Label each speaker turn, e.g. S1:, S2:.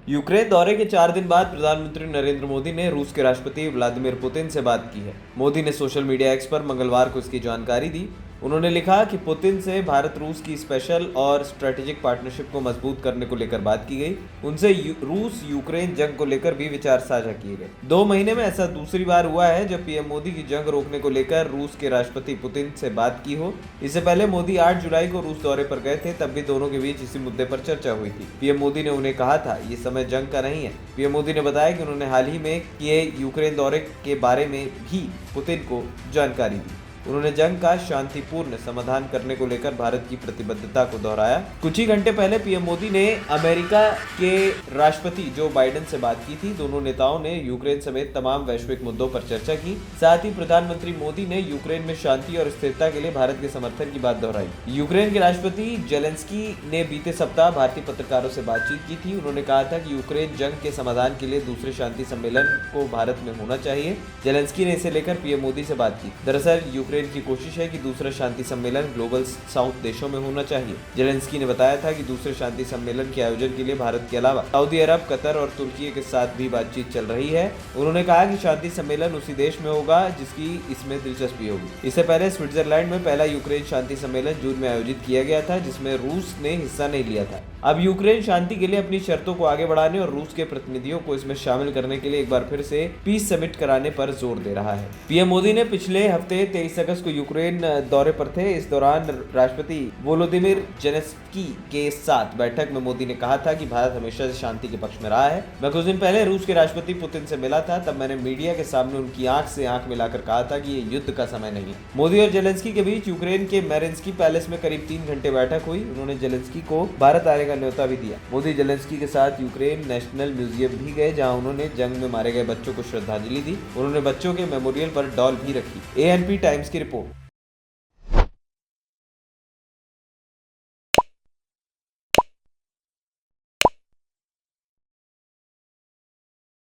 S1: Ukraine दौरे के 4 दिन बाद प्रधानमंत्री नरेंद्र मोदी ने रूस के राष्ट्रपति व्लादिमीर पुतिन से बात की है। मोदी ने सोशल मीडिया एक्स पर मंगलवार को इसकी जानकारी दी। उन्होंने लिखा कि पुतिन से भारत रूस की स्पेशल और स्ट्रेटेजिक पार्टनरशिप को मजबूत करने को लेकर बात की गई। उनसे रूस यूक्रेन जंग को लेकर भी विचार साझा किए गए। 2 महीने में ऐसा दूसरी बार हुआ है जब पीएम मोदी की जंग रोकने को लेकर रूस के राष्ट्रपति पुतिन से बात की हो। इससे पहले मोदी 8 जुलाई को रूस दौरे पर गए थे, तब भी दोनों के बीच इसी मुद्दे पर चर्चा हुई थी। पीएम मोदी ने उन्हें कहा था ये समय जंग का नहीं है। पीएम मोदी ने बताया कि उन्होंने हाल ही में किए यूक्रेन दौरे के बारे में भी पुतिन को जानकारी दी। उन्होंने जंग का शांतिपूर्ण समाधान करने को लेकर भारत की प्रतिबद्धता को दोहराया। कुछ ही घंटे पहले पीएम मोदी ने अमेरिका के राष्ट्रपति जो बाइडेन से बात की थी। दोनों नेताओं ने यूक्रेन समेत तमाम वैश्विक मुद्दों पर चर्चा की। साथ ही प्रधानमंत्री मोदी ने यूक्रेन में शांति और स्थिरता के लिए भारत के समर्थन की बात दोहराई। यूक्रेन के राष्ट्रपति जेलेंस्की ने बीते सप्ताह भारतीय पत्रकारों से बातचीत की थी। उन्होंने कहा था कि यूक्रेन जंग के समाधान के लिए दूसरे शांति सम्मेलन को भारत में होना चाहिए। जेलेंस्की ने इसे लेकर पीएम मोदी से बात की। दरअसल यूक्रेन की कोशिश है कि दूसरा शांति सम्मेलन ग्लोबल साउथ देशों में होना चाहिए। जेलेंस्की ने बताया था कि दूसरे शांति सम्मेलन के आयोजन के लिए भारत के अलावा सऊदी अरब, कतर और तुर्की के साथ भी बातचीत चल रही है। उन्होंने कहा कि शांति सम्मेलन उसी देश में होगा जिसकी इसमें दिलचस्पी होगी। इससे पहले स्विट्जरलैंड में पहला यूक्रेन शांति सम्मेलन जून में आयोजित किया गया था, जिसमें रूस ने हिस्सा नहीं लिया था। अब यूक्रेन शांति के लिए अपनी शर्तों को आगे बढ़ाने और रूस के प्रतिनिधियों को इसमें शामिल करने के लिए एक बार फिर से पीस समिट कराने पर जोर दे रहा है। पीएम मोदी ने पिछले हफ्ते 23 अगस्त को यूक्रेन दौरे पर थे। इस दौरान राष्ट्रपति वोलोदिमीर जेलेंस्की के साथ बैठक में मोदी ने कहा था कि भारत हमेशा से शांति के पक्ष में रहा है। मैं कुछ दिन पहले रूस के राष्ट्रपति पुतिन से मिला था, तब मैंने मीडिया के सामने उनकी आंख से आंख मिलाकर कहा था कि ये युद्ध का समय नहीं है। मोदी और जेलेंस्की के बीच यूक्रेन के मेरिन्स्की पैलेस में करीब 3 घंटे बैठक हुई। उन्होंने जेलेंस्की को भारत आने का न्योता भी दिया। मोदी जेलेंस्की के साथ यूक्रेन नेशनल म्यूजियम भी गए, जहां उन्होंने जंग में मारे गए बच्चों को श्रद्धांजलि दी। उन्होंने बच्चों के मेमोरियल पर डॉल भी रखी। एएनपी टाइम्स की रिपोर्ट।